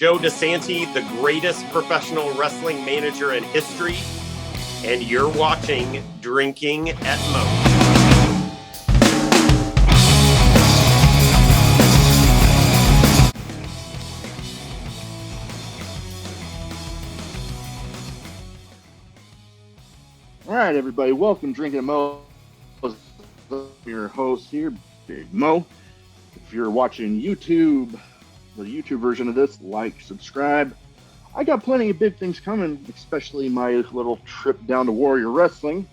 Joe Desanti, the greatest professional wrestling manager in history, and you're watching Drinking at Mo. All right, everybody, welcome Drinking at Mo. Your host here, Big Mo. If you're watching YouTube, the YouTube version of this, like, subscribe. I got plenty of big things coming, especially my little trip down to Warrior Wrestling.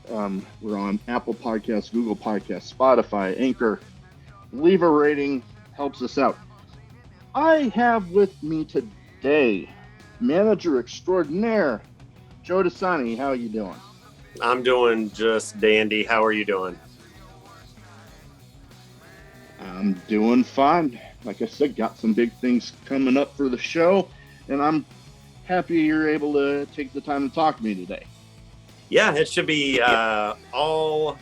We're on Apple Podcasts, Google Podcasts, Spotify, Anchor. Leave a rating, helps us out. I have with me today manager extraordinaire, Joe Desanti. How are you doing? I'm doing just dandy. How are you doing? I'm doing fine. Like I said, got some big things coming up for the show, and I'm happy you're able to take the time to talk to me today. Yeah, it should be all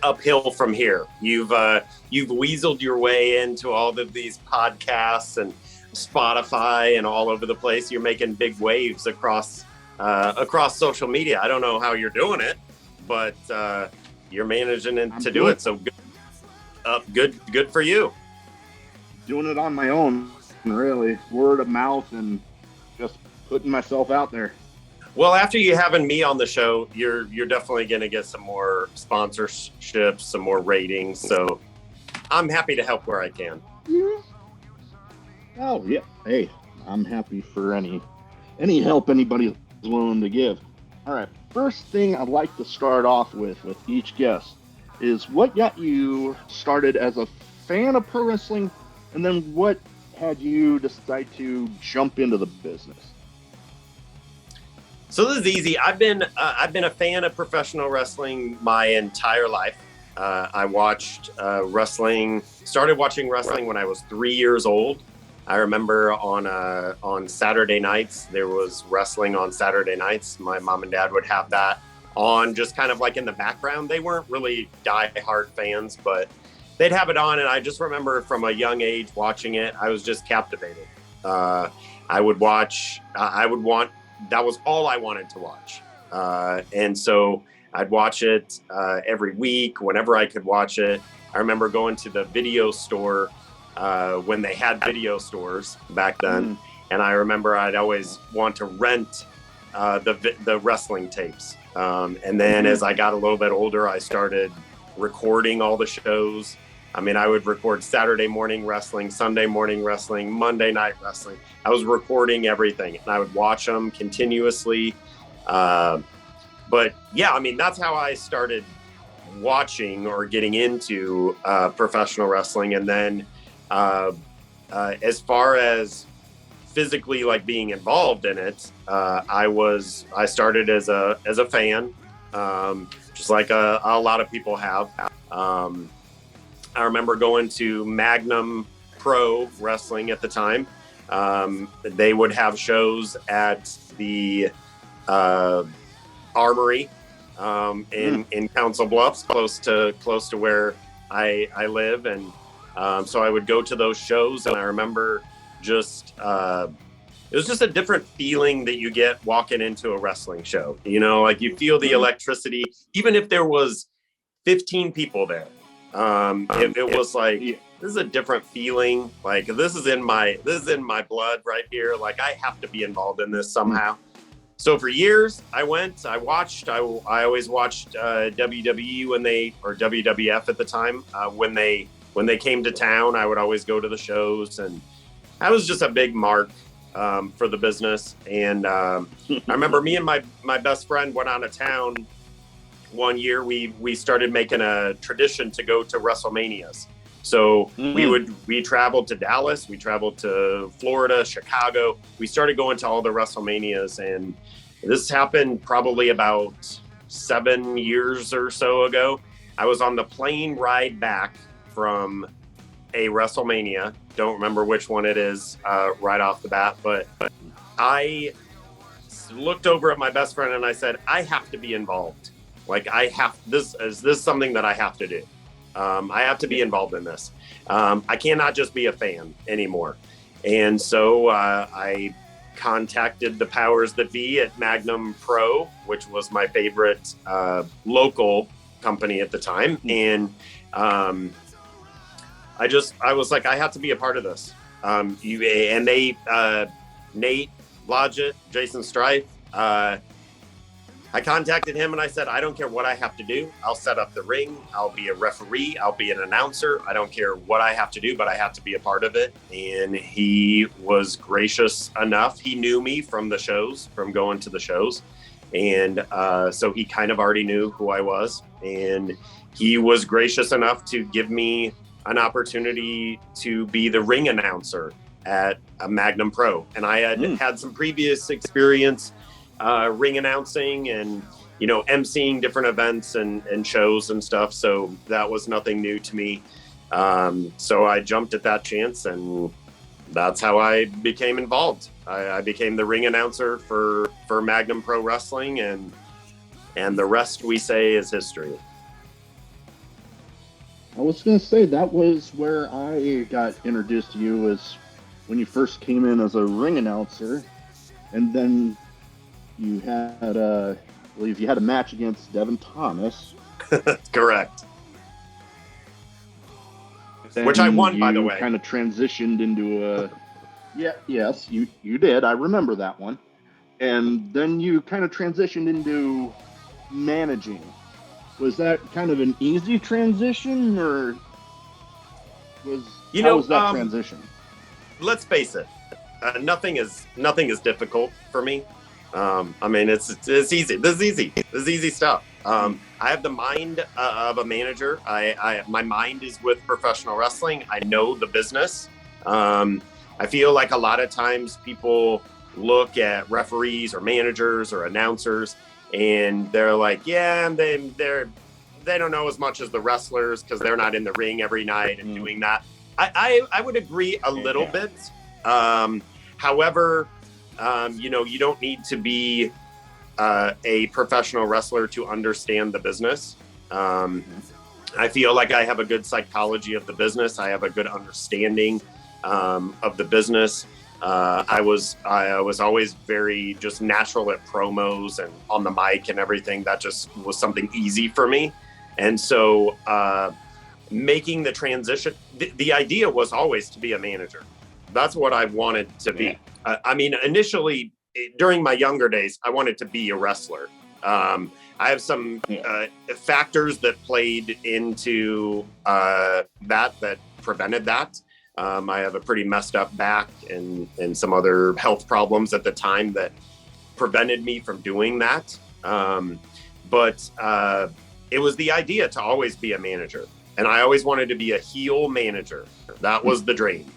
uphill from here. You've weaseled your way into all of these podcasts and Spotify and all over the place. You're making big waves across social media. I don't know how you're doing it, but you're managing to do it. So good for you. Doing it on my own, really. Word of mouth and just putting myself out there. Well, after you having me on the show, you're definitely going to get some more sponsorships, some more ratings. So I'm happy to help where I can. Yeah. Oh, yeah. Hey, I'm happy for any help anybody's willing to give. All right. First thing I'd like to start off with each guest is what got you started as a fan of pro wrestling, and then what had you decide to jump into the business? So this is easy. I've been a fan of professional wrestling my entire life. I watched started watching wrestling when I was 3 years old. I remember on Saturday nights, there was wrestling on Saturday nights. My mom and dad would have that on just kind of like in the background. They weren't really die-hard fans, but they'd have it on. And I just remember from a young age watching it, I was just captivated. That was all I wanted to watch. And so I'd watch it every week, whenever I could watch it. I remember going to the video store when they had video stores back then. And I remember I'd always want to rent the wrestling tapes. And then as I got a little bit older, I started recording all the shows. I mean, I would record Saturday morning wrestling, Sunday morning wrestling, Monday night wrestling. I was recording everything and I would watch them continuously. But yeah, I mean, that's how I started watching or getting into professional wrestling. And then as far as physically like being involved in it, I started as a fan, just like a lot of people have. I remember going to Magnum Pro Wrestling at the time. They would have shows at the Armory in Council Bluffs, close to where I live, and so I would go to those shows. And I remember just it was just a different feeling that you get walking into a wrestling show. You know, like you feel the electricity, even if there was 15 people there. It was like, this is a different feeing. Like this is in my blood right here. Like I have to be involved in this somehow. So for years I always watched WWE or WWF at the time. When they came to town, I would always go to the shows, and I was just a big mark for the business. And I remember me and my best friend went out of town one year. We started making a tradition to go to WrestleManias. So we traveled to Dallas, we traveled to Florida, Chicago. We started going to all the WrestleManias, and this happened probably about 7 years or so ago. I was on the plane ride back from a WrestleMania. Don't remember which one it is right off the bat, but I looked over at my best friend and I said, I have to be involved. Like is this something that I have to do? I have to be involved in this. I cannot just be a fan anymore. And so I contacted the powers that be at Magnum Pro, which was my favorite local company at the time. And I was like, I have to be a part of this. Nate Blodgett, Jason Strife, I contacted him and I said, I don't care what I have to do. I'll set up the ring. I'll be a referee. I'll be an announcer. I don't care what I have to do, but I have to be a part of it. And he was gracious enough. He knew me from the shows, from going to the shows. And so he kind of already knew who I was. And he was gracious enough to give me an opportunity to be the ring announcer at a Magnum Pro. And I had had some previous experience ring announcing and, emceeing different events and shows and stuff. So that was nothing new to me. So I jumped at that chance, and that's how I became involved. I became the ring announcer for Magnum Pro Wrestling, and the rest, we say, is history. I was going to say that was where I got introduced to you, was when you first came in as a ring announcer, and then you had, I believe you had a match against Devin Thomas. Correct. Which I won, by the way. Kind of transitioned into yes, you did. I remember that one. And then you kind of transitioned into managing. Was that kind of an easy transition, or how was that transition? Let's face it, nothing is difficult for me. It's easy. This is easy stuff. I have the mind of a manager. My mind is with professional wrestling. I know the business. I feel like a lot of times people look at referees or managers or announcers, and they're like, yeah, they don't know as much as the wrestlers because they're not in the ring every night and doing that. I would agree a little bit. However, you don't need to be a professional wrestler to understand the business. I feel like I have a good psychology of the business. I have a good understanding of the business. I was always very just natural at promos and on the mic and everything. That just was something easy for me. And so making the transition, the idea was always to be a manager. That's what I wanted to be. Initially, during my younger days, I wanted to be a wrestler. I have some factors that played into that prevented that. I have a pretty messed up back and some other health problems at the time that prevented me from doing that. But it was the idea to always be a manager. And I always wanted to be a heel manager. That was the dream.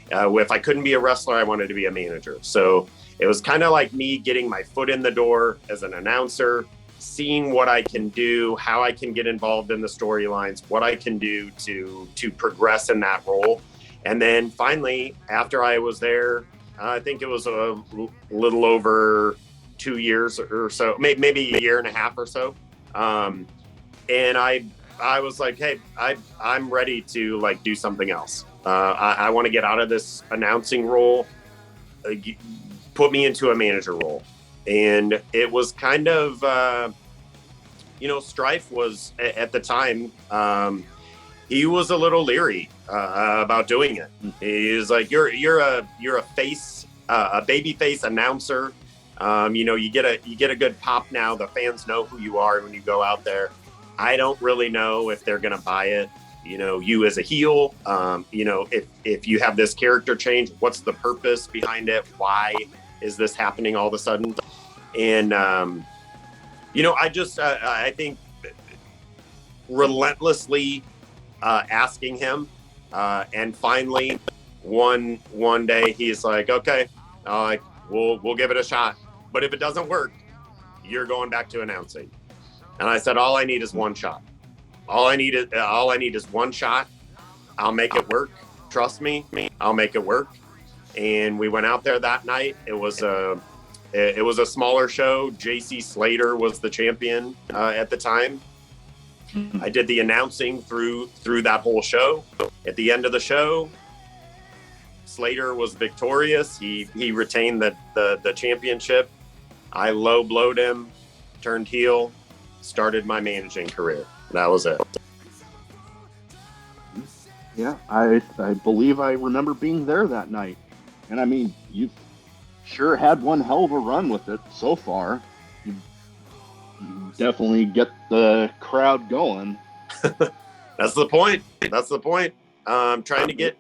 If I couldn't be a wrestler, I wanted to be a manager. So it was kind of like me getting my foot in the door as an announcer, seeing what I can do, how I can get involved in the storylines, what I can do to progress in that role. And then finally, after I was there, I think it was a little over 2 years or so, maybe a year and a half or so. And I was like, hey, I'm ready to do something else. I want to get out of this announcing role, put me into a manager role. And it was kind of, Strife was at the time, he was a little leery about doing it. He was like, you're a face, a baby face announcer. You get a good pop now. The fans know who you are when you go out there. I don't really know if they're going to buy it. You as a heel, if you have this character change, what's the purpose behind it? Why is this happening all of a sudden? And, I think relentlessly asking him, and finally one day he's like, okay, we'll give it a shot. But if it doesn't work, you're going back to announcing. And I said, all I need is one shot. All I need is one shot. I'll make it work. Trust me, I'll make it work. And we went out there that night. It was a smaller show. JC Slater was the champion at the time. I did the announcing through that whole show. At the end of the show, Slater was victorious. He retained the championship. I low blowed him, turned heel, started my managing career. That was it. Yeah, I believe I remember being there that night. And I mean, you've sure had one hell of a run with it so far. You definitely get the crowd going. That's the point. Trying to get,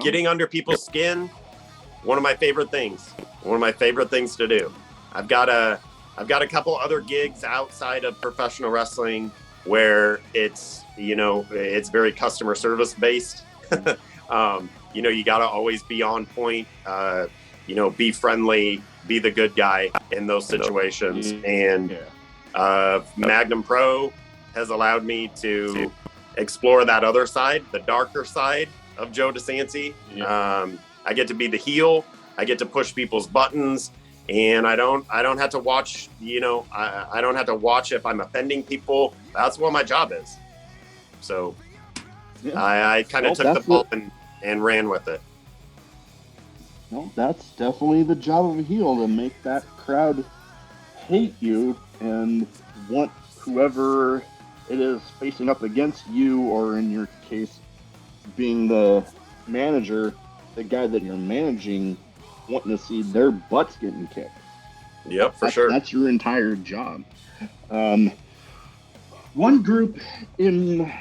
getting under people's skin. One of my favorite things. One of my favorite things to do. I've got a couple other gigs outside of professional wrestling where it's very customer service based. You got to always be on point, be friendly, be the good guy in those situations. And Magnum Pro has allowed me to explore that other side, the darker side of Joe Desanti. I get to be the heel. I get to push people's buttons. And I don't have to watch, I don't have to watch if I'm offending people. That's what my job is. So I kind of took the ball and ran with it. Well, that's definitely the job of a heel, to make that crowd hate you and want whoever it is facing up against you, or in your case, being the manager, the guy that you're managing, wanting to see their butts getting kicked. Yep, for sure. That's your entire job. One group in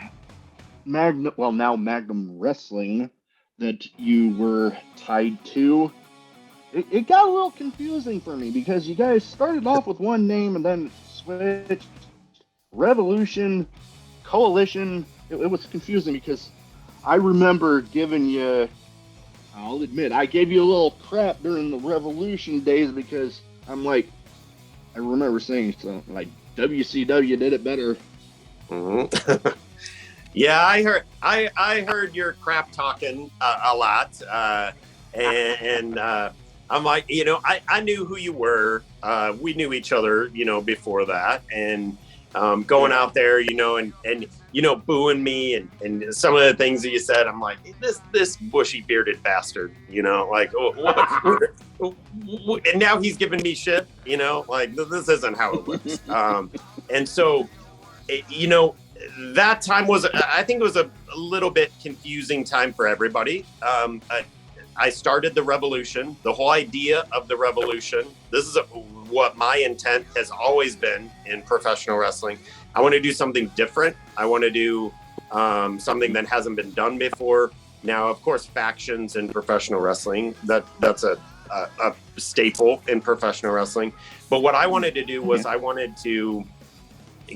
Magnum Wrestling that you were tied to, it got a little confusing for me, because you guys started off with one name and then switched. Revolution, Coalition. It was confusing, because I remember giving you, I'll admit, I gave you a little crap during the Revolution days, because I'm like, I remember saying something like, WCW did it better. Mm-hmm. Yeah, I heard your crap talking a lot, and I'm like, I knew who you were. We knew each other, before that, and going out there, and booing me and some of the things that you said, I'm like, this bushy bearded bastard, like, and now he's giving me shit, like, this isn't how it works. And so, that time I think it was a little bit confusing time for everybody. I started the Revolution, the whole idea of the Revolution. This is what my intent has always been in professional wrestling. I want to do something different. I want to do something that hasn't been done before. Now, of course, factions in professional wrestling, that's a staple in professional wrestling. But what I wanted to do was I wanted to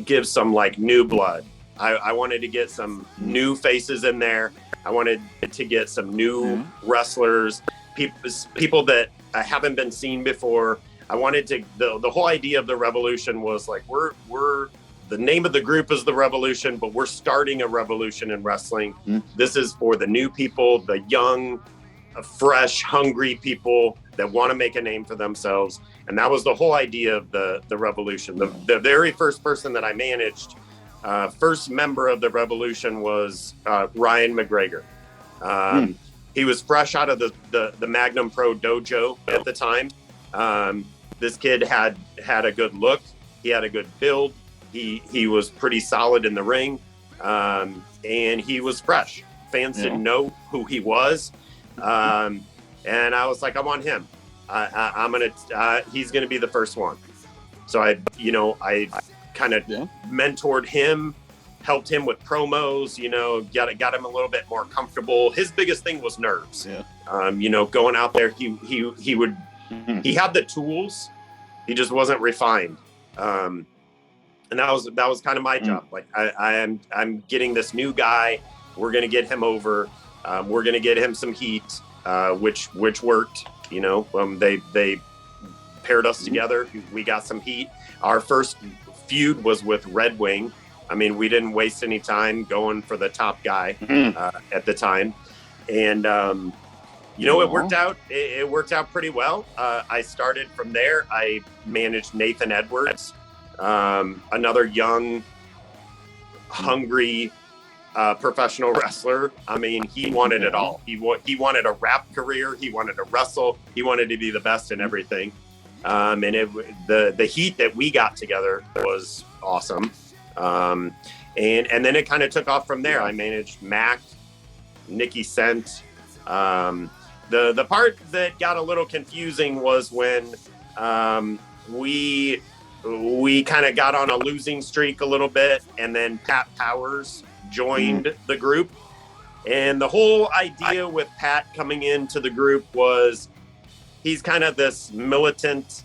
give some new blood. I wanted to get some new faces in there. I wanted to get some new wrestlers, people that haven't been seen before. I wanted to, the whole idea of the Revolution was like, we're the name of the group is the Revolution, but we're starting a revolution in wrestling. This is for the new people, the young, fresh, hungry people that want to make a name for themselves. And that was the whole idea of the Revolution. The very first person that I managed, first member of the Revolution, was Ryan Mcgregor. He was fresh out of the Magnum Pro dojo at the time. This kid had a good look. He had a good build. He was pretty solid in the ring. And he was fresh. Fans didn't know who he was. And I was like, I want him. He's going to be the first one. So I kind of mentored him, helped him with promos, got him a little bit more comfortable. His biggest thing was nerves. Going out there, he would, he had the tools, he just wasn't refined. And that was kind of my job. Like I'm getting this new guy. We're going to get him over. We're going to get him some heat, which worked. They paired us together. We got some heat. Our first feud was with Red Wing. I mean, we didn't waste any time going for the top guy at the time, and it worked out. It worked out pretty well. I started from there. I managed Nathan Edwards, another young hungry professional wrestler. I mean, he wanted it all. He wanted a rap career. He wanted to wrestle. He wanted to be the best in everything. And the heat that we got together was awesome. And then it kind of took off from there. I managed Mac, Nikki Sent. The part that got a little confusing was when we kind of got on a losing streak a little bit, and then Pat Powers joined the group. And the whole idea with Pat coming into the group was he's kind of this militant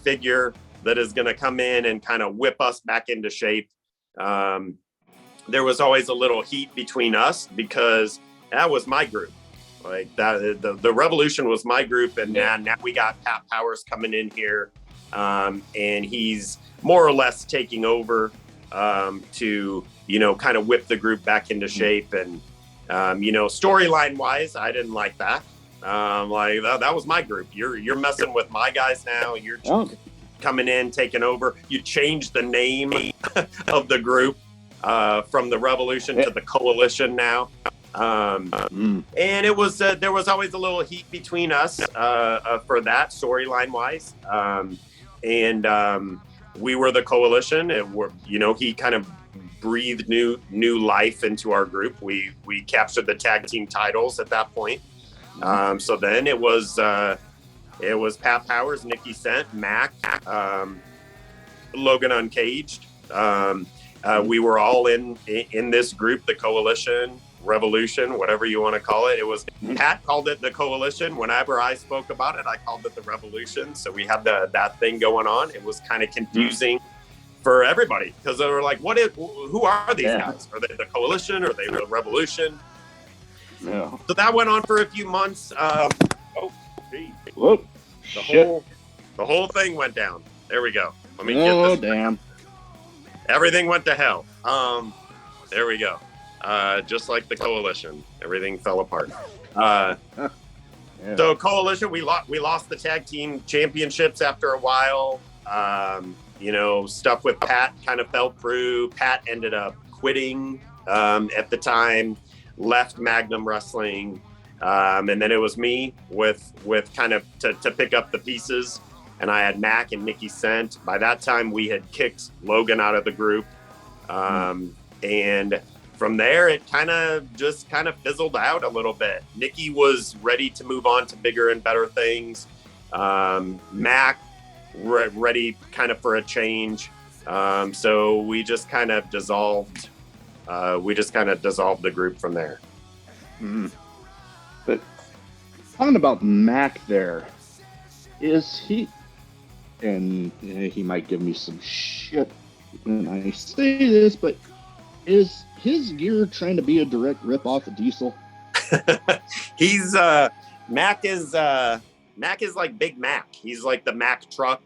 figure that is going to come in and kind of whip us back into shape. There was always a little heat between us because that was my group. Like that, the Revolution was my group, and now we got Pat Powers coming in here, and he's more or less taking over to kind of whip the group back into shape. And storyline wise, I didn't like that. That was my group. You're messing with my guys now. You're coming in, taking over. You changed the name of the group from the Revolution to the Coalition now. And it was there was always a little heat between us for that storyline wise. And we were the Coalition, and he kind of breathed new life into our group. We captured the tag team titles at that point. So then it was Pat Powers, Nikki Sent, Mac, Logan Uncaged. We were all in this group, the Coalition, Revolution, whatever you want to call it. It was Pat called it the Coalition. Whenever I spoke about it, I called it the Revolution. So we had that thing going on. It was kind of confusing for everybody because they were like, who are these guys? Are they the Coalition? Or are they the Revolution? Yeah. So that went on for a few months. Whoop. The whole thing went down. There we go. Let me get this. Damn. Everything went to hell. There we go. Just like the Coalition, everything fell apart. So Coalition, we lost the tag team championships after a while. Stuff with Pat kind of fell through. Pat ended up quitting at the time, left Magnum Wrestling, and then it was me with kind of to pick up the pieces. And I had Mac and Nikki Sent. By that time, we had kicked Logan out of the group, and from there, it kind of fizzled out a little bit. Nikki was ready to move on to bigger and better things. Mac ready kind of for a change. So we just kind of dissolved. The group from there. But talking about Mac, there is he, and he might give me some shit when I say this, but is his gear trying to be a direct rip off of Diesel? He's Mac is like Big Mac. He's like the Mac truck.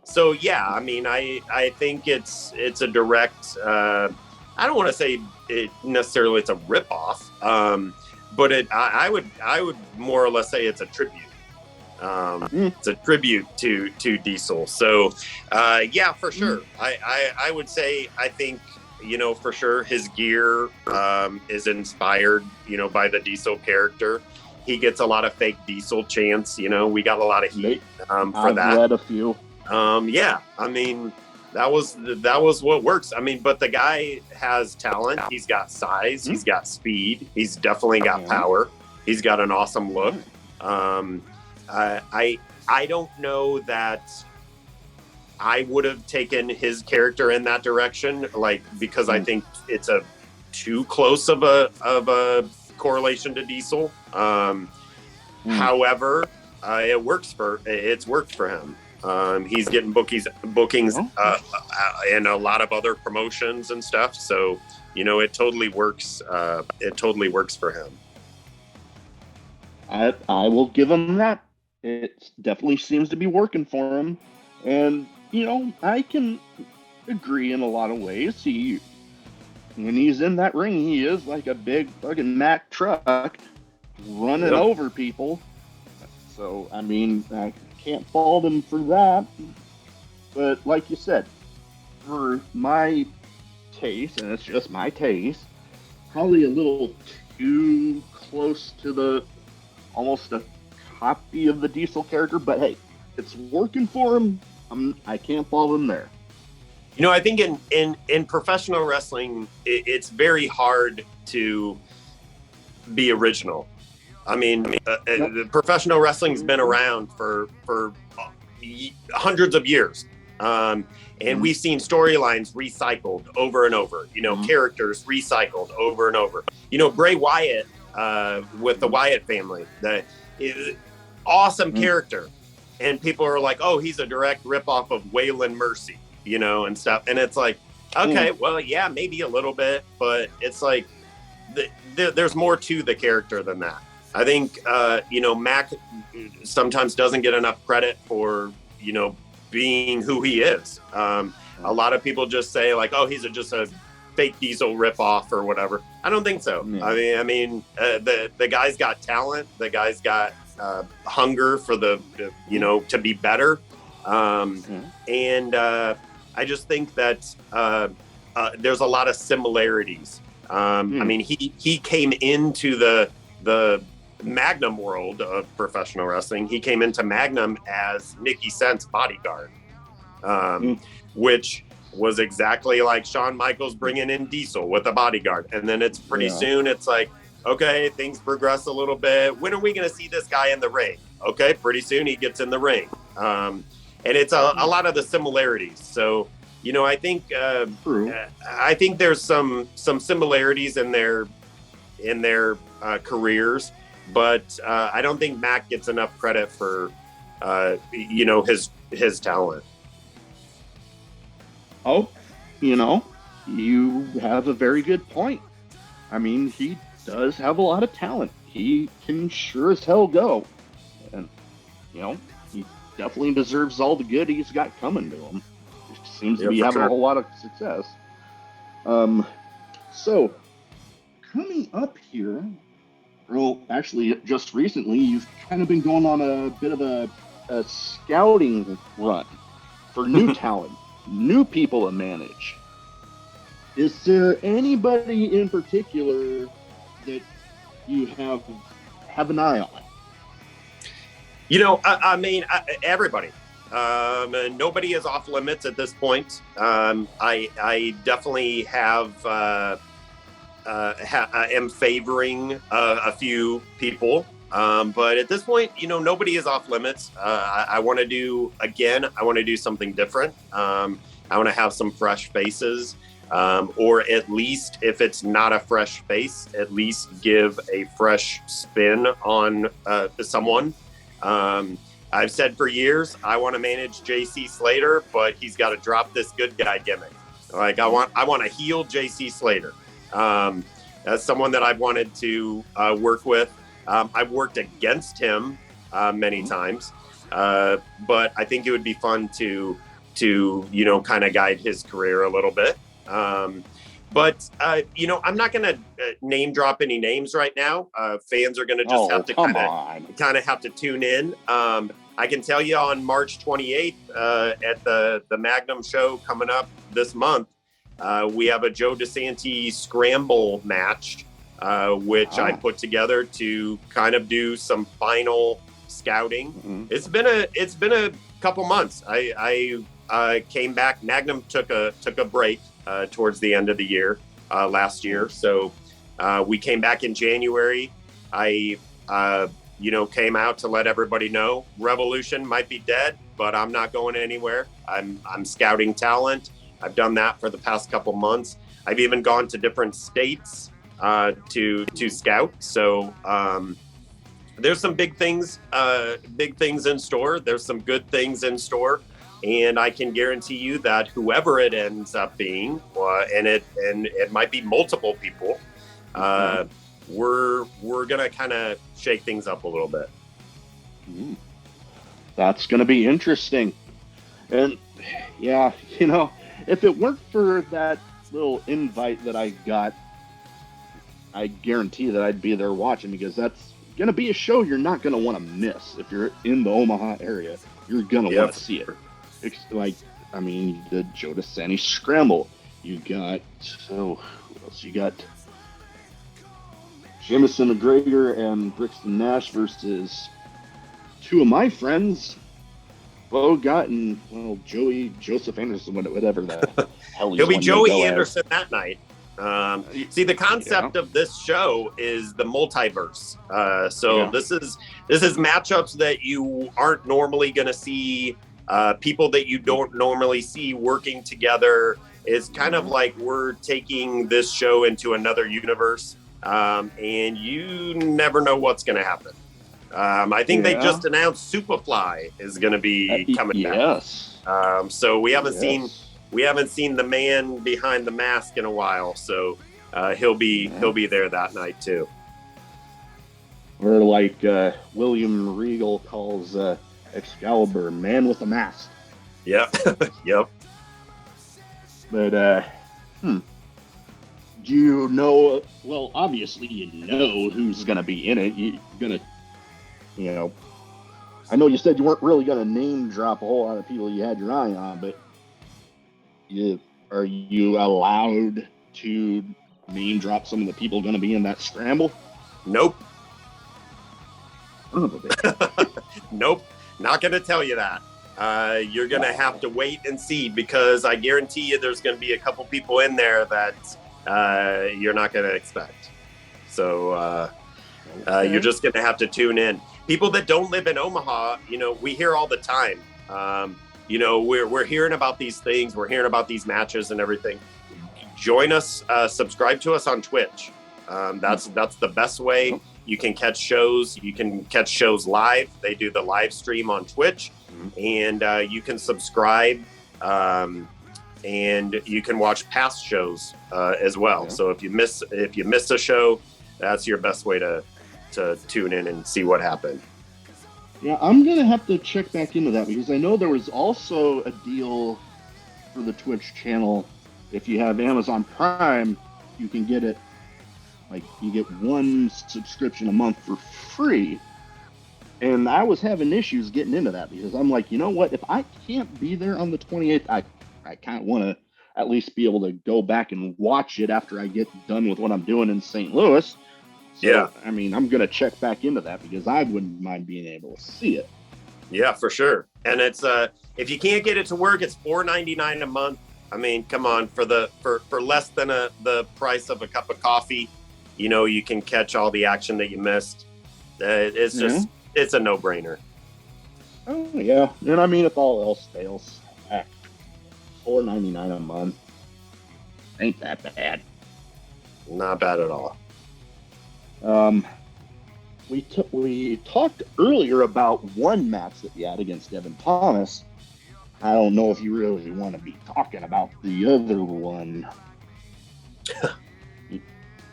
So yeah, I mean, I think it's a direct. I don't want to say it necessarily it's a rip off, but I would more or less say it's a tribute. It's a tribute to Diesel. So yeah, for sure. I would say I think. For sure, his gear is inspired, by the Diesel character. He gets a lot of fake Diesel chants. We got a lot of heat for that. I've read a few. Yeah, I mean, that was what works. I mean, but the guy has talent. He's got size. He's got speed. He's definitely got power. He's got an awesome look. I don't know that I would have taken his character in that direction, because I think it's a too close of a correlation to Diesel. However, it's worked for him. He's getting bookings and a lot of other promotions and stuff. So, it totally works. It totally works for him. I will give him that. It definitely seems to be working for him. And, I can agree in a lot of ways. When he's in that ring, he is like a big fucking Mack truck running over people. So, I mean, I can't fault him for that. But like you said, for my taste, and it's just my taste, probably a little too close to the almost a copy of the Diesel character, but hey, it's working for him. I can't fault him there. You know, I think in professional wrestling, it's very hard to be original. I mean, professional wrestling's been around for hundreds of years. And we've seen storylines recycled over and over, you know, characters recycled over and over. You know, Bray Wyatt with the Wyatt family, that is awesome character. And people are like, oh, he's a direct ripoff of Waylon Mercy, you know, and stuff. And it's like, okay, well, yeah, maybe a little bit, but it's like there's more to the character than that. I think, you know, Mac sometimes doesn't get enough credit for, you know, being who he is. A lot of people just say like, oh, he's just a fake Diesel ripoff or whatever. I don't think so. I mean, the guy's got talent. The guy's got hunger for you know, to be better. And I just think that there's a lot of similarities. I mean, he came into the Magnum world of professional wrestling. He came into Magnum as Nikki Sent's bodyguard, which was exactly like Shawn Michaels bringing in Diesel with a bodyguard. And then it's pretty soon, it's like, okay, things progress a little bit. When are we going to see this guy in the ring? Okay, pretty soon he gets in the ring. And it's a lot of the similarities. So, you know, I think there's some similarities in their careers, but I don't think Mac gets enough credit for you know, his talent. Oh, You know, you have a very good point. I mean, he does have a lot of talent. He can sure as hell go. And, you know, he definitely deserves all the good he's got coming to him. He seems to be having a whole lot of success. So, coming up here, well, actually, just recently, you've kind of been going on a bit of a scouting run for new talent, new people to manage. Is there anybody in particular that you have an eye on? You know, I mean, everybody. Nobody is off limits at this point. I definitely am favoring a few people, but at this point, you know, nobody is off limits. I want to do something different. I want to have some fresh faces. Or at least if it's not a fresh face, at least give a fresh spin on someone. I've said for years, I want to manage JC Slater, but he's got to drop this good guy gimmick. Like I want to heel JC Slater. That's someone that I've wanted to work with. I've worked against him many times, but I think it would be fun to you know, kind of guide his career a little bit. But you know, I'm not going to name drop any names right now. Fans are going to just have to kind of have to tune in. I can tell you on March 28th at the Magnum show coming up this month, we have a Joe Desanti Scramble match, which I put together to kind of do some final scouting. It's been a couple months. I came back. Magnum took a break towards the end of the year last year, so we came back in January. I you know, came out to let everybody know Revolution might be dead, but I'm not going anywhere. I'm scouting talent. I've done that for the past couple months. I've even gone to different states to scout. So there's some big things in store. There's some good things in store. And I can guarantee you that whoever it ends up being, and it might be multiple people, we're gonna kind of shake things up a little bit. That's gonna be interesting. And yeah, you know, if it weren't for that little invite that I got, I guarantee that I'd be there watching, because that's gonna be a show you're not gonna want to miss. If you're in the Omaha area, you're gonna want to see it. Like, I mean, the Joe Desanti Scramble. You got, who else? You got Jamison McGregor and Brixton Nash versus two of my friends, Bo Gott and, well, Joseph Anderson, whatever the hell he's He'll be wanting to Joey go Anderson that night. See, the concept of this show is the multiverse. This is matchups that you aren't normally going to see. People that you don't normally see working together. It's kind of like we're taking this show into another universe, and you never know what's going to happen. I think they just announced Superfly is going to be coming back. So we haven't seen the man behind the mask in a while. So he'll be there that night too. Or like William Regal calls Excalibur, man with a mask. Yep. Yep. But do you know? Well, obviously you know who's going to be in it. You're gonna. I know you said you weren't really going to name drop a whole lot of people you had your eye on, but are you allowed to name drop some of the people going to be in that scramble? Nope. Nope. Not going to tell you that. You're going to have to wait and see, because I guarantee you there's going to be a couple people in there that you're not going to expect. So you're just going to have to tune in. People that don't live in Omaha, we hear all the time. We're hearing about these things. We're hearing about these matches and everything. Join us. Subscribe to us on Twitch. That's the best way. You can catch shows. You can catch shows live. They do the live stream on Twitch, and you can subscribe, and you can watch past shows as well. Yeah. So if you miss a show, that's your best way to tune in and see what happened. Yeah, I'm going to have to check back into that, because I know there was also a deal for the Twitch channel. If you have Amazon Prime, you can get it, like, you get one subscription a month for free. And I was having issues getting into that, because I'm like, you know what? If I can't be there on the 28th, I kind of want to at least be able to go back and watch it after I get done with what I'm doing in St. Louis. So, yeah, I mean, I'm going to check back into that, because I wouldn't mind being able to see it. Yeah, for sure. And it's if you can't get it to work, it's $4.99 a month. I mean, come on, for less than the price of a cup of coffee, you can catch all the action that you missed. It's just it's a no-brainer. Oh yeah, and I mean, if all else fails, $4.99 a month ain't that bad. Not bad at all. We talked earlier about one match that we had against Devin Thomas. I don't know if you really want to be talking about the other one.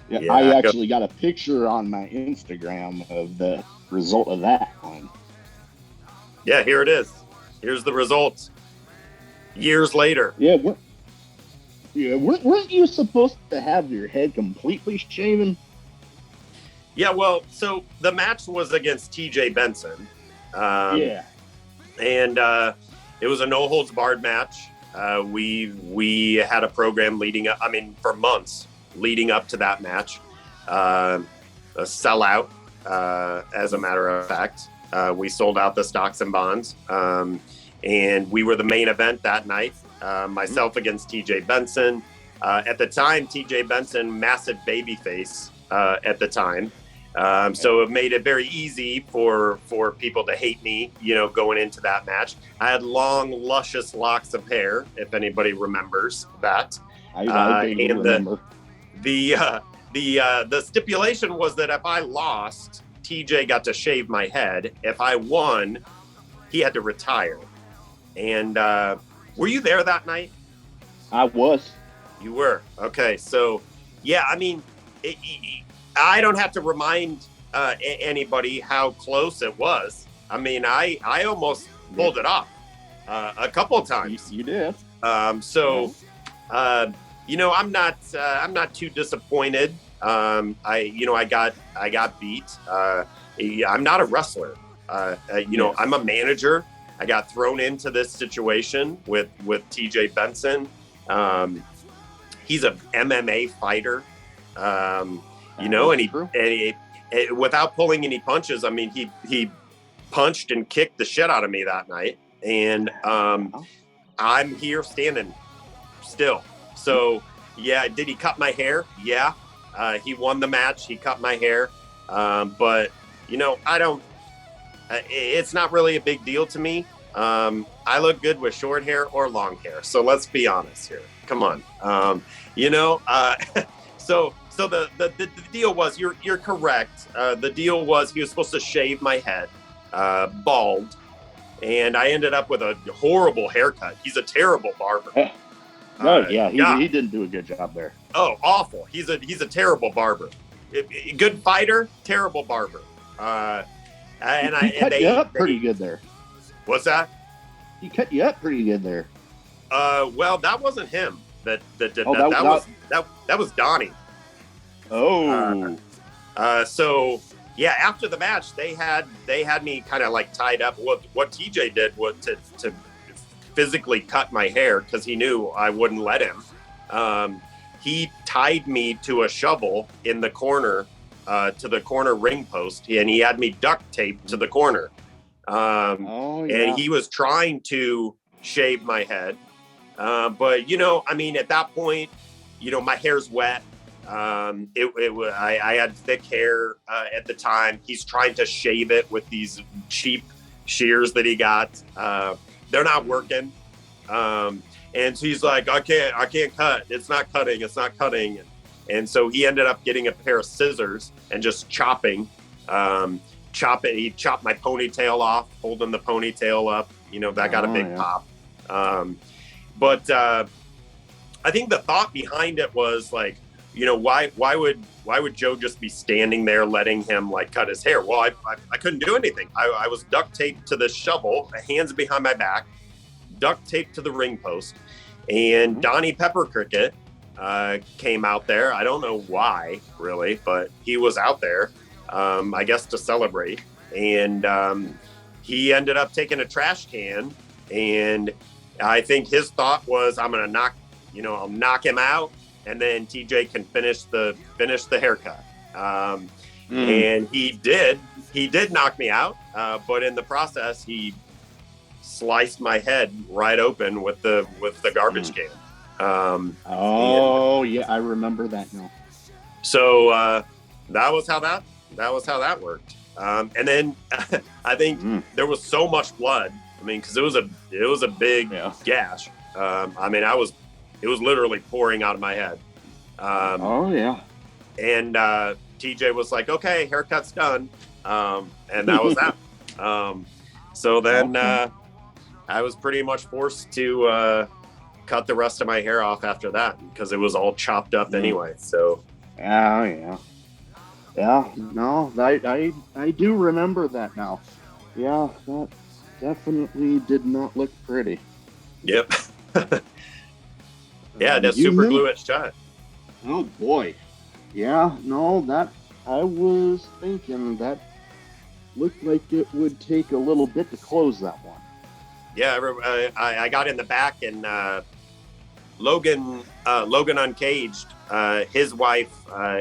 Yeah, I actually got a picture on my Instagram of the result of that one. Yeah, here it is. Here's the results. Years later. Yeah, weren't you supposed to have your head completely shaven? Yeah, well, so the match was against TJ Benson. And it was a no-holds-barred match. We had a program leading up, for months leading up to that match. A sellout, as a matter of fact. We sold out the stocks and bonds. And we were the main event that night. Myself against TJ Benson. At the time, TJ Benson, massive babyface at the time. So it made it very easy for people to hate me, going into that match. I had long, luscious locks of hair, if anybody remembers that. I remember. The stipulation was that if I lost, TJ got to shave my head. If I won, he had to retire. And were you there that night? I was. You were. Okay. So, yeah, I don't have to remind anybody how close it was. I almost pulled it off a couple of times. You did. I'm not too disappointed. I got beat. I'm not a wrestler. I'm a manager. I got thrown into this situation with TJ Benson. he's a MMA fighter, you know, and he without pulling any punches. I mean, he punched and kicked the shit out of me that night, and I'm here standing still. So yeah, did he cut my hair? Yeah, he won the match. He cut my hair, but you know, I don't. It's not really a big deal to me. I look good with short hair or long hair. So let's be honest here. Come on. You know, so the deal was, you're correct. The deal was he was supposed to shave my head, bald, and I ended up with a horrible haircut. He's a terrible barber. He didn't do a good job there. Oh, awful. He's a terrible barber. Good fighter, terrible barber. And he cut you up pretty good there. What's that? He cut you up pretty good there. Well, that wasn't him. That did that. That was Donnie. Oh. So yeah, after the match, they had me kind of like tied up. What TJ did was to physically cut my hair because he knew I wouldn't let him. He tied me to a shovel in the corner. To the corner ring post, and he had me duct taped to the corner. And he was trying to shave my head. But, you know, I mean, at that point, you know, my hair's wet. I had thick hair at the time. He's trying to shave it with these cheap shears that he got. They're not working. And so he's like, I can't cut. It's not cutting. And so he ended up getting a pair of scissors and just chopping. He chopped my ponytail off, holding the ponytail up. You know, that got a big pop. But I think the thought behind it was like, you know, why would Joe just be standing there letting him like cut his hair? Well, I couldn't do anything. I was duct taped to the shovel, hands behind my back, duct taped to the ring post, and Donnie Pepper Cricket came out there. I don't know why, really, but he was out there, I guess, to celebrate. And he ended up taking a trash can, and I think his thought was, I'm gonna I'll knock him out, and then TJ can finish the haircut. And he did knock me out, but in the process, he sliced my head right open with the garbage can. Yeah, I remember that now. So that was how that worked. And then I think there was so much blood. I mean, because it was a big gash. I mean, it was literally pouring out of my head. And TJ was like, "Okay, haircut's done," and that was that. So then I was pretty much forced to cut the rest of my hair off after that because it was all chopped up anyway. So no, I do remember that now. Yeah, that definitely did not look pretty. Yep. Yeah, just super glue it shut. Oh boy. Yeah, no, that I was thinking that looked like it would take a little bit to close that one. Yeah, I got in the back, and Logan Uncaged, his wife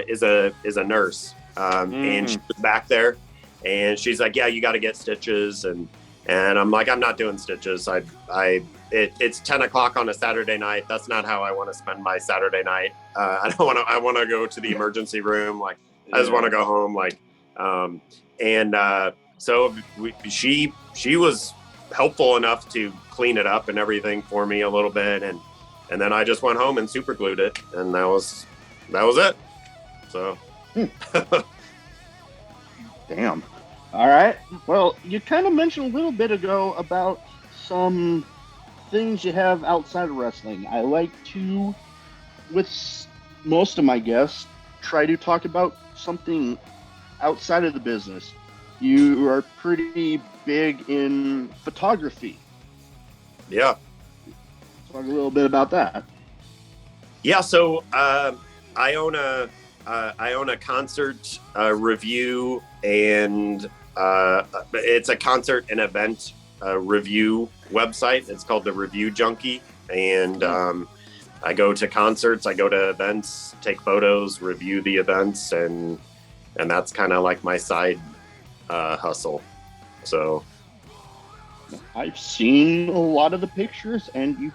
is a nurse, and she was back there, and she's like, "Yeah, you got to get stitches," and I'm like, "I'm not doing stitches. It's 10 o'clock on a Saturday night. That's not how I want to spend my Saturday night. I want to go to the emergency room. Like, I just want to go home. Like, so she was helpful enough to clean it up and everything for me a little bit, and then I just went home and super glued it, and that was it. So damn. All right, well, you kind of mentioned a little bit ago about some things you have outside of wrestling. I like to, with most of my guests, try to talk about something outside of the business. You are pretty big in photography. Yeah. Talk a little bit about that. Yeah. So I own a concert review, and it's a concert and event review website. It's called the Review Junkie, and I go to concerts, I go to events, take photos, review the events, and that's kind of like my side hustle. So I've seen a lot of the pictures, and you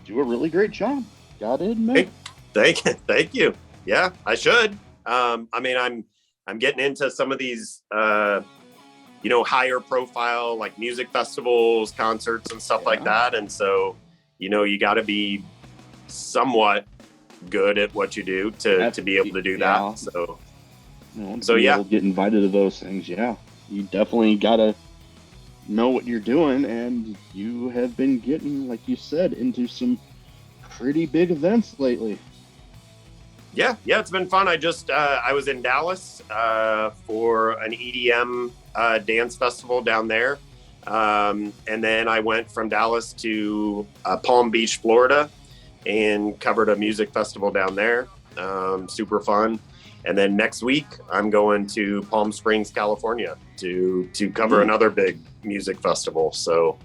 do a really great job. Gotta admit. Thank you. Yeah, I should. I mean, I'm getting into some of these, higher profile, like music festivals, concerts, and stuff like that. And so, you got to be somewhat good at what you do to be able to do that. So, able to get invited to those things. Yeah, you definitely gotta know what you're doing, and you have been getting, like you said, into some pretty big events lately. Yeah, it's been fun. I was in Dallas for an EDM dance festival down there. And then I went from Dallas to Palm Beach, Florida, and covered a music festival down there. Super fun. And then next week I'm going to Palm Springs, California to cover another big music festival. So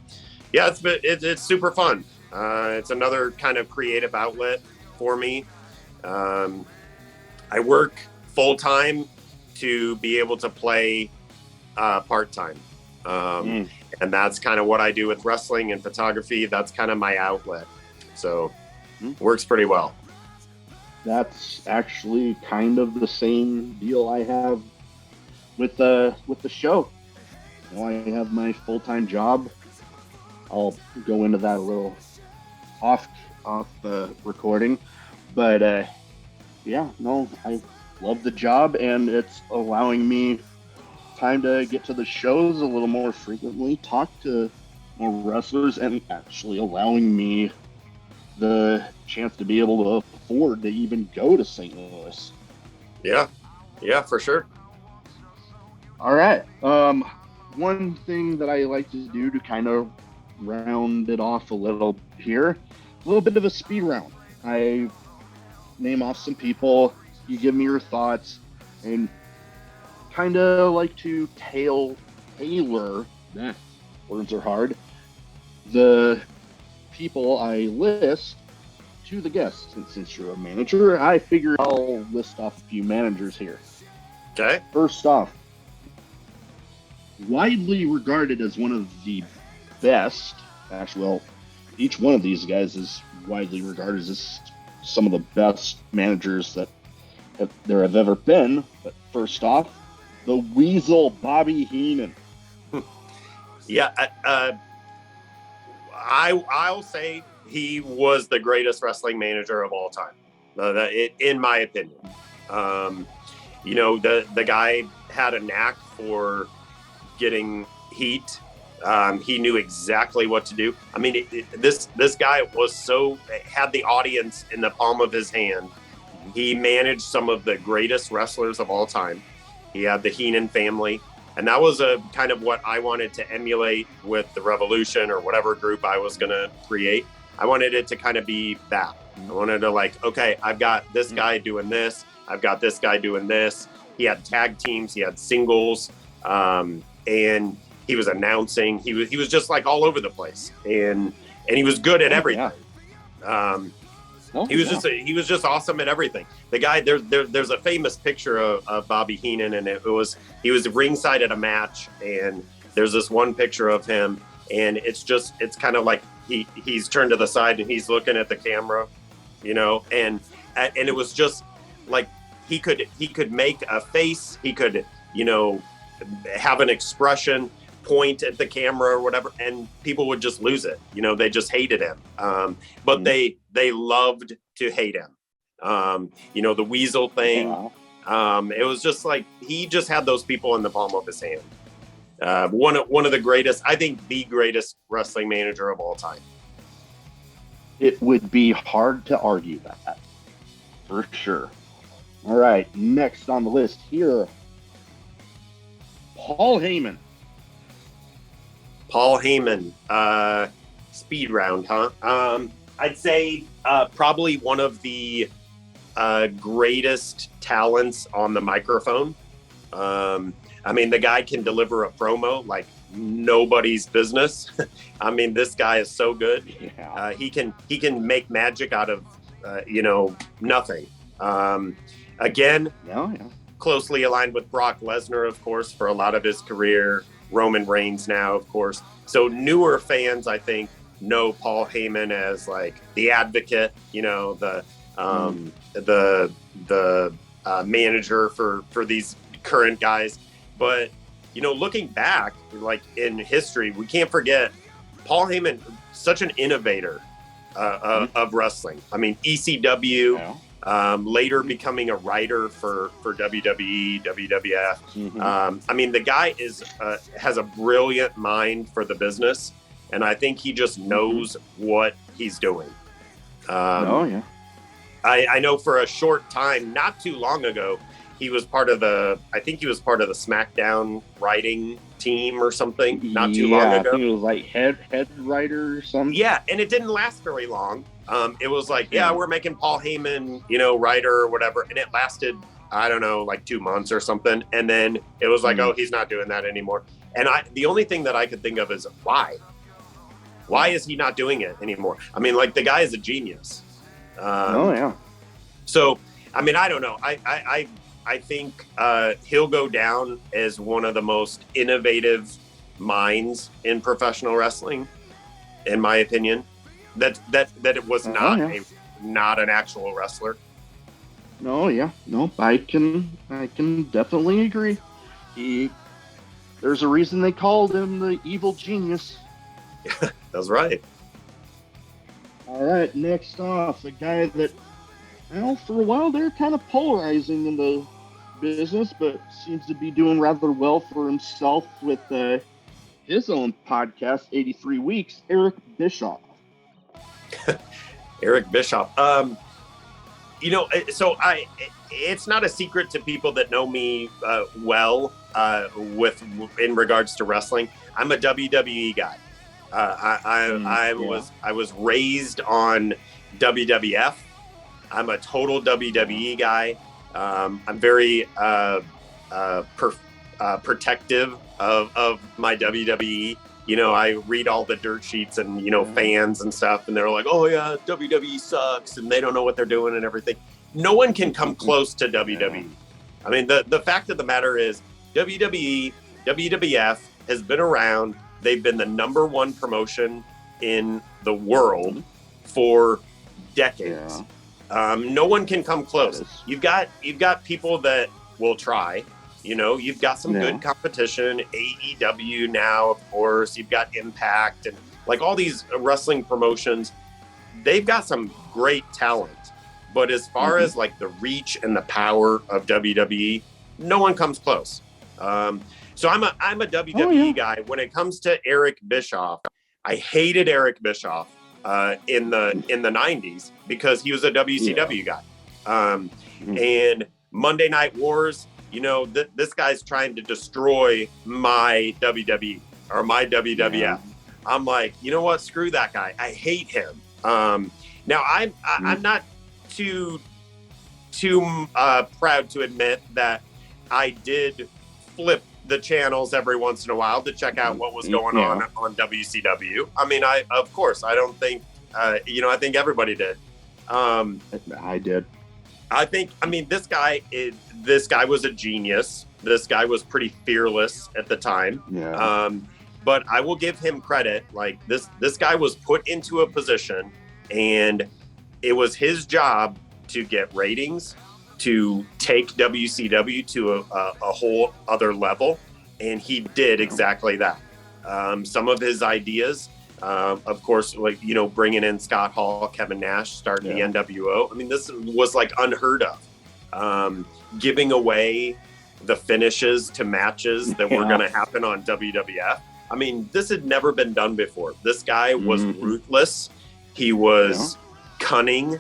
yeah, it's super fun. It's another kind of creative outlet for me. I work full time to be able to play part time. And that's kind of what I do with wrestling and photography. That's kind of my outlet. So it works pretty well. That's actually kind of the same deal I have with the show. I have my full-time job. I'll go into that a little off the recording, but I love the job, and it's allowing me time to get to the shows a little more frequently, talk to more wrestlers, and actually allowing me the chance to be able to afford to even go to St. Louis. Yeah, for sure. All right. One thing that I like to do to kind of round it off a little here, a little bit of a speed round. I name off some people, you give me your thoughts, and kind of like to tailor, words are hard, the people I list to the guests. And since you're a manager, I figure I'll list off a few managers here. Okay. First off, widely regarded as one of the best, each one of these guys is widely regarded as some of the best managers that there have ever been. But first off, the Weasel Bobby Heenan. Yeah, I'll say he was the greatest wrestling manager of all time, in my opinion. The guy had a knack for getting heat. He knew exactly what to do. I mean, this guy had the audience in the palm of his hand. He managed some of the greatest wrestlers of all time. He had the Heenan family. And that was a kind of what I wanted to emulate with the Revolution or whatever group I was going to create. I wanted it to kind of be that. I wanted to okay, I've got this guy doing this. I've got this guy doing this. He had tag teams. He had singles. And he was announcing. He was just like all over the place. And he was good at everything. He was just awesome at everything. The guy there's a famous picture of Bobby Heenan, and he was ringside at a match, and there's this one picture of him, and it's kind of like he's turned to the side and he's looking at the camera, and it was just like he could make a face, he could have an expression, point at the camera or whatever, and people would just lose it. They just hated him. But they loved to hate him. The Weasel thing. It was just like he just had those people in the palm of his hand. One of the greatest, I think the greatest wrestling manager of all time. It would be hard to argue that, for sure. All right, next on the list here, Paul Heyman. Paul Heyman, speed round, huh? I'd say probably one of the greatest talents on the microphone. I mean, the guy can deliver a promo like nobody's business. I mean, this guy is so good. Yeah. He can make magic out of nothing. Again, closely aligned with Brock Lesnar, of course, for a lot of his career. Roman Reigns now, of course. So newer fans, I think, know Paul Heyman as like the advocate, the manager for these current guys. But looking back, like in history, we can't forget Paul Heyman, such an innovator of wrestling. I mean, ECW, later becoming a writer for WWE, WWF. Mm-hmm. I mean, the guy has a brilliant mind for the business, and I think he just knows what he's doing. I know for a short time, not too long ago, he was part of the SmackDown writing team or something. Not too long ago. I think it was like head writer or something. Yeah, and it didn't last very long. It was like, we're making Paul Heyman, writer or whatever, and it lasted, I don't know, like 2 months or something. And then it was like, oh, he's not doing that anymore. And the only thing that I could think of is why? Why is he not doing it anymore? I mean, like, the guy is a genius. So, I mean, I don't know. I think he'll go down as one of the most innovative minds in professional wrestling, in my opinion. That it was not an actual wrestler. I can definitely agree. There's a reason they called him the evil genius. That's right. All right, next off, a guy that, for a while they're kind of polarizing in the business, but seems to be doing rather well for himself with his own podcast, 83 Weeks, Eric Bischoff. Eric Bischoff. It's not a secret to people that know me in regards to wrestling. I'm a WWE guy. I was raised on WWF. I'm a total WWE guy. I'm very protective of my WWE. I read all the dirt sheets and, fans and stuff, and they're like, oh yeah, WWE sucks and they don't know what they're doing and everything. No one can come close to WWE. I mean, the fact of the matter is WWE, WWF has been around. They've been the number one promotion in the world for decades. No one can come close. You've got people that will try. You've got some good competition. AEW now, of course. You've got Impact and like all these wrestling promotions. They've got some great talent. But as far as like the reach and the power of WWE, no one comes close. So I'm a WWE guy. When it comes to Eric Bischoff, I hated Eric Bischoff in the 90s because he was a WCW guy. And Monday Night Wars, this guy's trying to destroy my WWE or my WWF. I'm like, you know what? Screw that guy. I hate him. Now I'm not too proud to admit that I did flip the channels every once in a while to check out what was going on WCW. I mean, I don't think, I think everybody did. I did. This guy was a genius. This guy was pretty fearless at the time. But I will give him credit. Like this guy was put into a position and it was his job to get ratings, to take WCW to a whole other level. And he did exactly that. Some of his ideas, of course, like, bringing in Scott Hall, Kevin Nash, starting the NWO. I mean, this was like unheard of. Giving away the finishes to matches that were going to happen on WWF. I mean, this had never been done before. This guy was ruthless. He was cunning.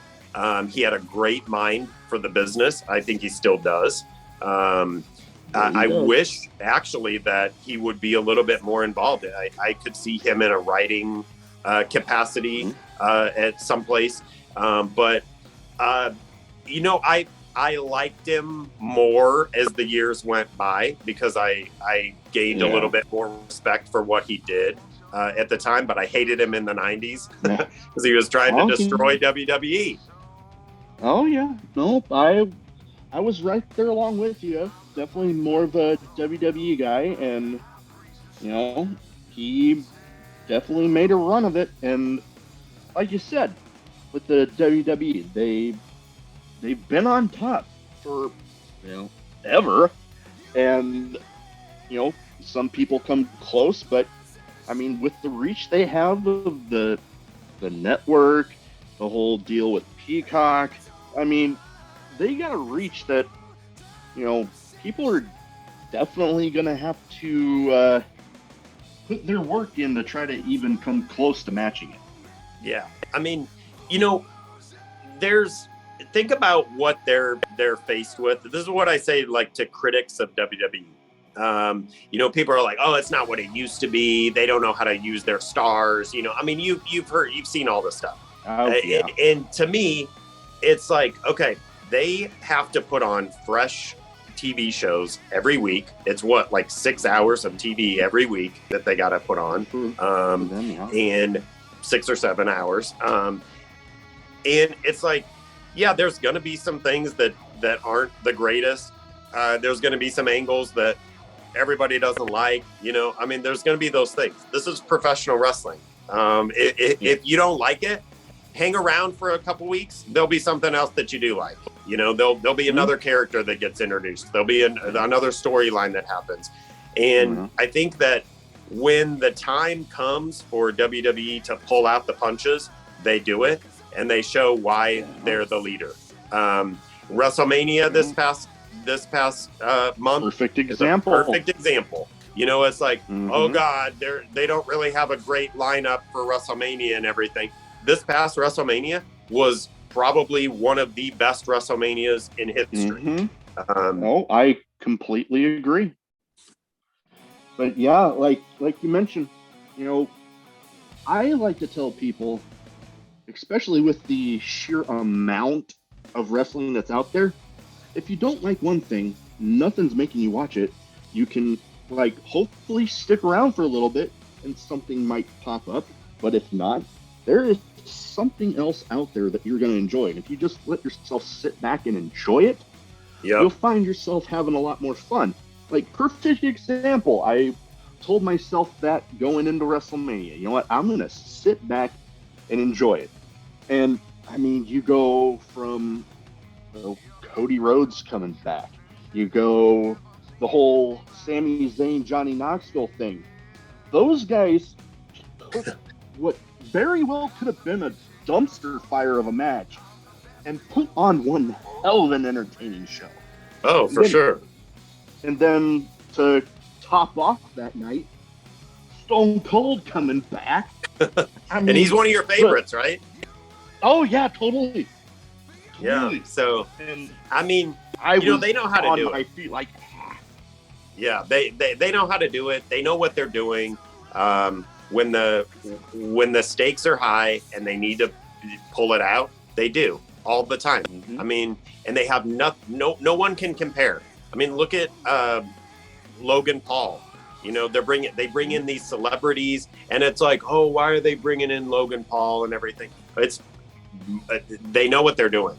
He had a great mind for the business. I think he still does. I wish actually that he would be a little bit more involved. I could see him in a writing capacity at some place. But I liked him more as the years went by because I gained a little bit more respect for what he did at the time, but I hated him in the 90s because he was trying to destroy WWE. Oh, yeah. Nope. I was right there along with you. Definitely more of a WWE guy, and, you know, he definitely made a run of it. And like you said, with the WWE, they've been on top for, ever. And, some people come close, but I mean, with the reach they have of the network, the whole deal with Peacock, I mean, they got a reach that, people are definitely going to have to put their work in to try to even come close to matching it. Yeah. I mean, think about what they're faced with. This is what I say, like, to critics of WWE. People are like, oh, it's not what it used to be. They don't know how to use their stars. I mean, you've seen all this stuff. Yeah. And to me, it's like, okay, they have to put on fresh TV shows every week. It's like 6 hours of TV every week that they got to put on, and 6 or 7 hours. And it's like, yeah, there's going to be some things that aren't the greatest. There's going to be some angles that everybody doesn't like. I mean, there's going to be those things. This is professional wrestling. If you don't like it, hang around for a couple weeks. There'll be something else that you do like. There'll be another character that gets introduced. There'll be another storyline that happens. And I think that when the time comes for WWE to pull out the punches, they do it, and they show why they're the leader. WrestleMania this past month, perfect example. It's like, oh God, they don't really have a great lineup for WrestleMania and everything. This past WrestleMania was probably one of the best WrestleManias in history. I completely agree. But yeah, like you mentioned, I like to tell people, especially with the sheer amount of wrestling that's out there, if you don't like one thing, nothing's making you watch it. You can, hopefully stick around for a little bit and something might pop up. But if not, there is something else out there that you're going to enjoy. And if you just let yourself sit back and enjoy it, you'll find yourself having a lot more fun. Like, perfect example, I told myself that going into WrestleMania. You know what? I'm going to sit back and enjoy it. And, I mean, you go from Cody Rhodes coming back. You go the whole Sami Zayn, Johnny Knoxville thing. Those guys took what very well could have been a dumpster fire of a match and put on one hell of an entertaining show. Oh, for sure. And then to top off that night, Stone Cold coming back. I mean, and he's one of your favorites, right? Oh, yeah, totally. Yeah, so, and I mean, they know how to do it. Feet yeah, they know how to do it. They know what they're doing. When the stakes are high and they need to pull it out, they do all the time. I mean, and they have no one can compare. I mean, look at Logan Paul. They bring in these celebrities, and it's like, oh, why are they bringing in Logan Paul and everything? They know what they're doing.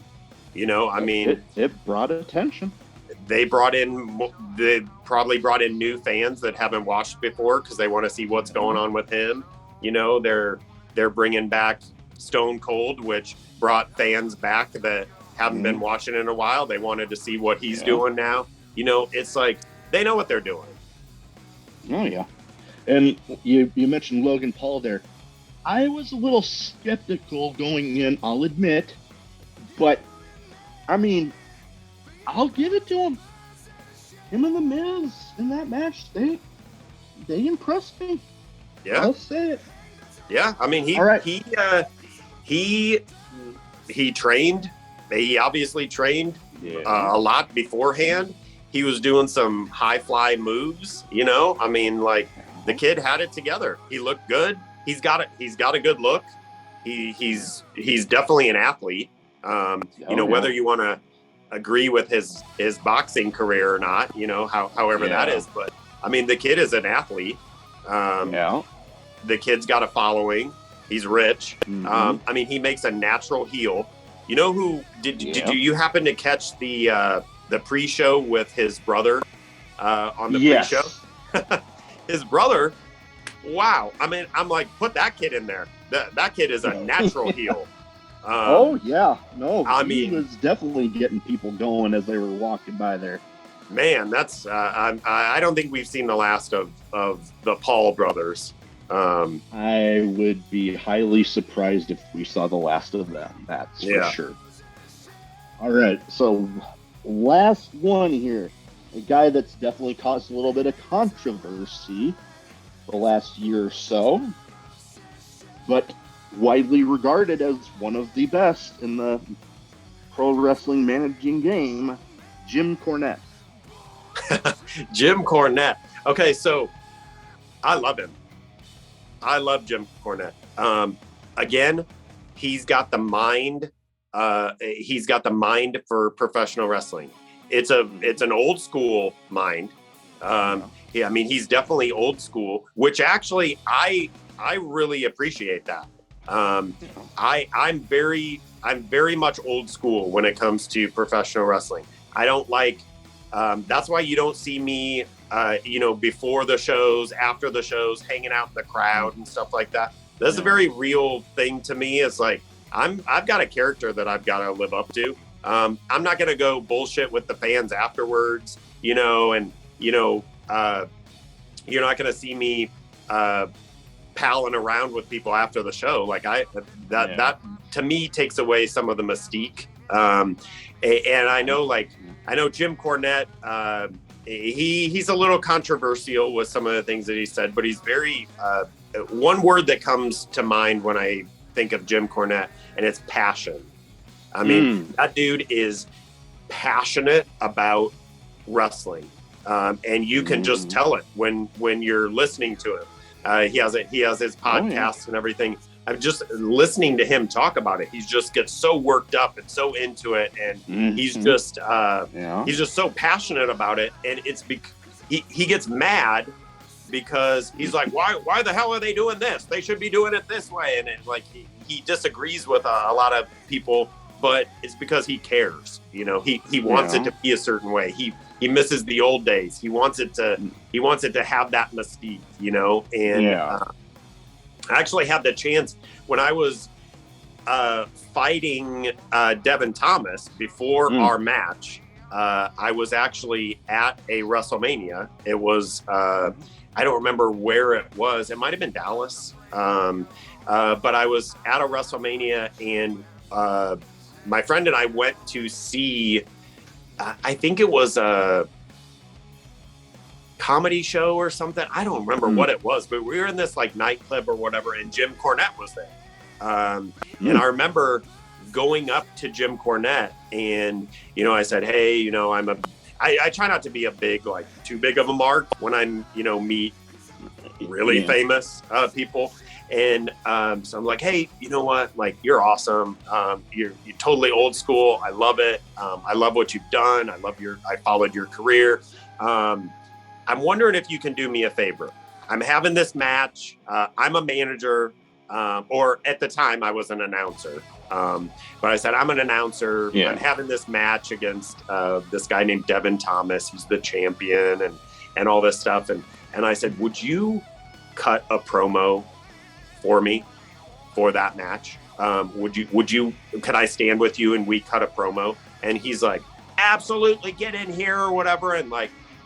I mean, it brought attention. They probably brought in new fans that haven't watched before because they want to see what's going on with him. They're bringing back Stone Cold, which brought fans back that haven't been watching in a while. They wanted to see what he's doing now. It's like they know what they're doing. Oh yeah, and you mentioned Logan Paul there. I was a little skeptical going in, I'll admit, but I mean, I'll give it to him. Him and The Miz in that match, they impressed me. Yeah, I'll say it. Yeah, I mean, he trained. He obviously trained a lot beforehand. He was doing some high fly moves. I mean, like, the kid had it together. He looked good. He's got a good look. He's definitely an athlete. Whether you want to agree with his boxing career or not, you know, however that is. But I mean, the kid is an athlete. The kid's got a following. He's rich. I mean, he makes a natural heel. You know who did you happen to catch the pre-show with his brother on the pre-show? His brother, wow. I mean, I'm like, put that kid in there. That kid is a natural heel. He was definitely getting people going as they were walking by there. Man, that's I don't think we've seen the last of the Paul brothers. I would be highly surprised if we saw the last of them. That's for sure. All right, so last one here, a guy that's definitely caused a little bit of controversy the last year or so, but widely regarded as one of the best in the pro wrestling managing game, Jim Cornette. Jim Cornette. Okay, so I love him. I love Jim Cornette. Again, he's got the mind. He's got the mind for professional wrestling. It's an old school mind. I mean, he's definitely old school, which actually I really appreciate that. I'm very much old school when it comes to professional wrestling. I don't like. That's why you don't see me, before the shows, after the shows, hanging out in the crowd and stuff like that. That's a very real thing to me. It's like I've got a character that I've got to live up to. I'm not going to go bullshit with the fans afterwards, you're not going to see me palling around with people after the show. Like that to me takes away some of the mystique. And I know Jim Cornette, he's a little controversial with some of the things that he said, but he's very, one word that comes to mind when I think of Jim Cornette, and it's passion. I mean, that dude is passionate about wrestling. And you can just tell it when you're listening to him. He has his podcast and everything. I'm just listening to him talk about it. He just gets so worked up and so into it, and he's just so passionate about it. And it's he gets mad because he's like, why the hell are they doing this? They should be doing it this way. And he disagrees with a lot of people, but it's because he cares. He wants it to be a certain way. He misses the old days. He wants it to have that mystique, and I actually had the chance when I was fighting Devin Thomas before our match. I was actually at a WrestleMania. It was, I don't remember where it was. It might've been Dallas. But I was at a WrestleMania, and my friend and I went to see, I think it was a comedy show or something. I don't remember what it was, but we were in this nightclub or whatever, and Jim Cornette was there. And I remember going up to Jim Cornette, and I said, hey, I try not to be a big, too big of a mark when I meet really famous people. And so I'm like, hey, you know what? You're awesome. You're totally old school. I love it. I love what you've done. I followed your career. I'm wondering if you can do me a favor. I'm having this match. I'm a manager, or at the time I was an announcer. But I said, I'm an announcer. Yeah. I'm having this match against this guy named Devin Thomas. He's the champion and all this stuff. And I said, would you cut a promo for me for that match? Could I stand with you and we cut a promo? And he's like, absolutely, get in here or whatever. And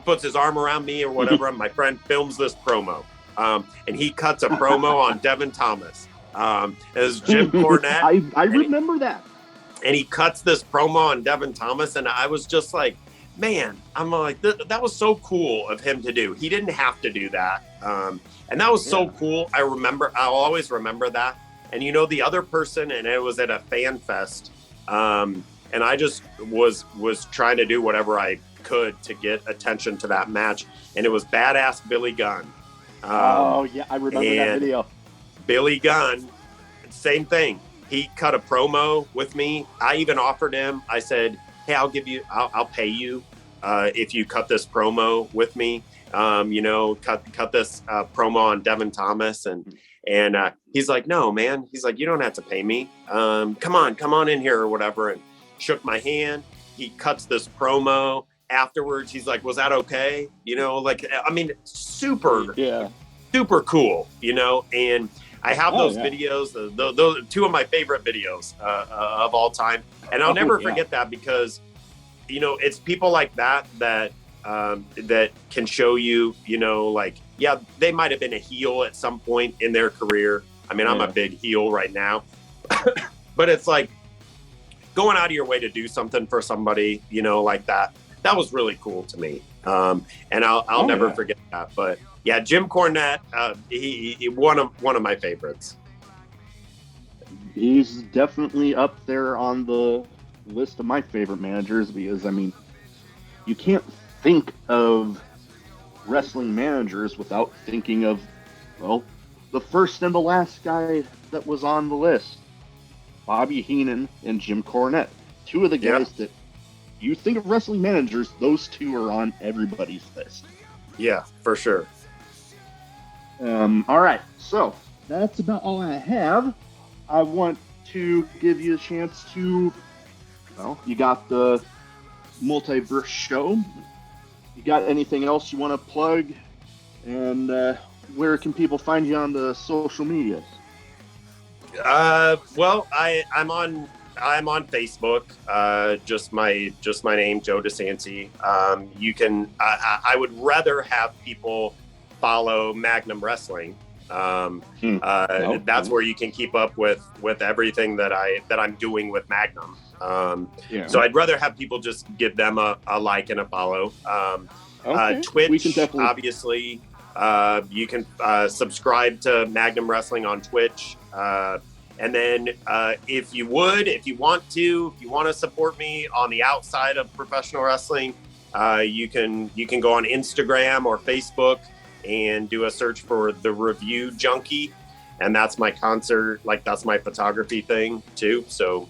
puts his arm around me or whatever. And my friend films this promo. And he cuts a promo on Devin Thomas. As Jim Cornette. I remember that. And he cuts this promo on Devin Thomas. And I was just like, man, I'm like, that was so cool of him to do. He didn't have to do that. And that was so cool. I'll always remember that. And the other person, and it was at a fan fest. And I just was trying to do whatever I could to get attention to that match. And it was Badass Billy Gunn. I remember that video. Billy Gunn, same thing. He cut a promo with me. I even offered him, I said, hey, I'll pay you if you cut this promo with me. Cut this promo on Devin Thomas. And he's like, no, man. He's like, you don't have to pay me. Come on in here or whatever. And shook my hand. He cuts this promo. Afterwards, he's like, was that okay? Super cool, and I have those videos, those two of my favorite videos of all time. And I'll never forget that because, it's people like that can show you, they might have been a heel at some point in their career. I mean, I'm a big heel right now, but it's like going out of your way to do something for somebody, like that. That was really cool to me. And I'll never forget that. But yeah, Jim Cornett, he one of my favorites. He's definitely up there on the list of my favorite managers because, I mean, you can't think of wrestling managers without thinking of, well, the first and the last guy that was on the list, Bobby Heenan and Jim Cornette. Two of the guys that you think of wrestling managers, those two are on everybody's list. Yeah, for sure. All right, so that's about all I have. I want to give you a chance to, well, you got the Multiverse show. You got anything else you want to plug? And where can people find you on the social medias? Well, I'm on Facebook. Just my name, Joe Desanti. You can. I would rather have people follow Magnum Wrestling. That's where you can keep up with everything that I'm doing with Magnum. So I'd rather have people just give them a like and a follow. Twitch, we can definitely... obviously. You can subscribe to Magnum Wrestling on Twitch. And then if you want to support me on the outside of professional wrestling, you can go on Instagram or Facebook and do a search for the Review Junkie. And that's my that's my photography thing too. So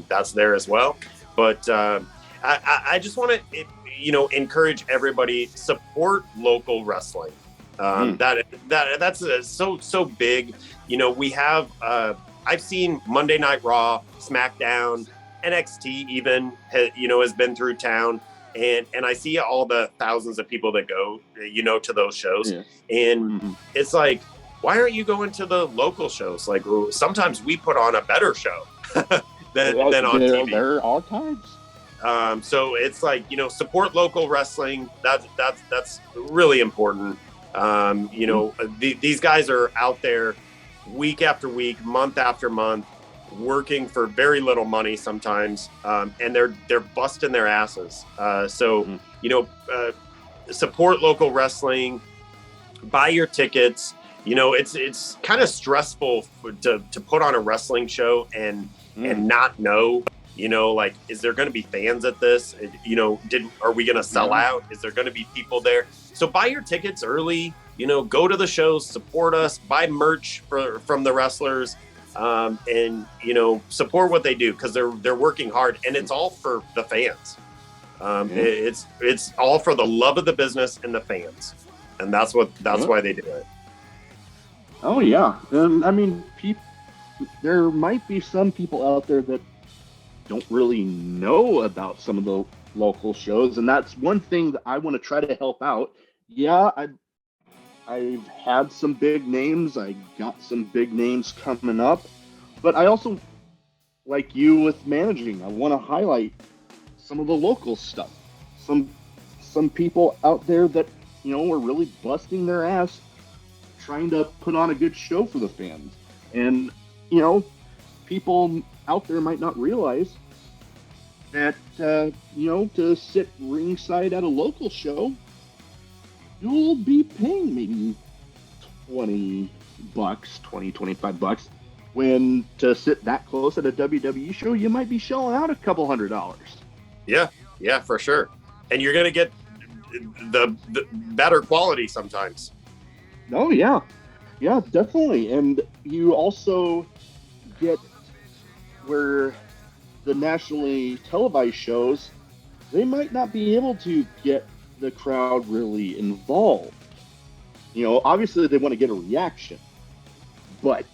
that's there as well. But I just want to, encourage everybody, support local wrestling. That's so big. We have, I've seen Monday Night Raw, SmackDown, NXT even, has been through town. And I see all the thousands of people that go, to those shows. Yeah. And it's like, why aren't you going to the local shows? Like, sometimes we put on a better show than on TV. There are times. So it's like, support local wrestling. That's really important. These guys are out there week after week, month after month, working for very little money sometimes, and they're busting their asses. Support local wrestling, buy your tickets. It's kind of stressful to put on a wrestling show and not know, is there going to be fans at this? Are we going to sell out? Is there going to be people there? So buy your tickets early, go to the shows, support us, buy merch from the wrestlers, and, support what they do because they're working hard and it's all for the fans. It's all for the love of the business and the fans. And that's why they do it. Oh yeah. And I mean, there might be some people out there that don't really know about some of the local shows. And that's one thing that I want to try to help out. Yeah, I've had some big names. I got some big names coming up. But I also, like you with managing, I want to highlight some of the local stuff. Some people out there that, are really busting their ass trying to put on a good show for the fans. And, people out there might not realize that, to sit ringside at a local show, you'll be paying maybe $20, $25. When to sit that close at a WWE show, you might be shelling out a couple $100. Yeah, for sure. And you're going to get the better quality sometimes. Oh, yeah. Yeah, definitely. And you also get where the nationally televised shows, they might not be able to get the crowd really involved. Obviously they want to get a reaction, but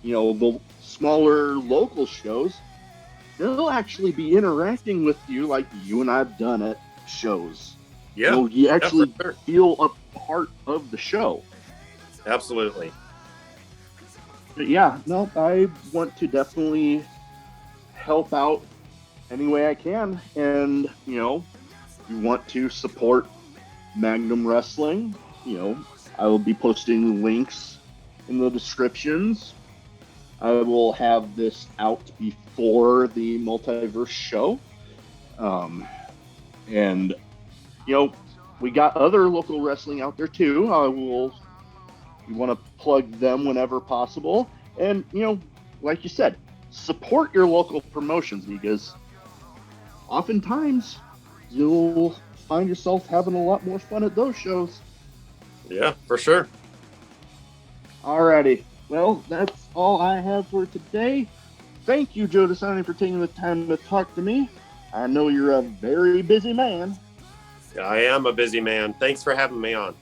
the smaller local shows, they'll actually be interacting with you like you and I've done at shows. Yeah, you actually sure. feel a part of the show. Absolutely. But yeah, no, I want to definitely help out any way I can, and we want to support Magnum Wrestling. I will be posting links in the descriptions. I will have this out before the Multiverse show. And, we got other local wrestling out there too. We want to plug them whenever possible. And, like you said, support your local promotions, because oftentimes you'll find yourself having a lot more fun at those shows. Yeah, for sure. Alrighty. Well, that's all I have for today. Thank you, Joe Desanti, for taking the time to talk to me. I know you're a very busy man. I am a busy man. Thanks for having me on.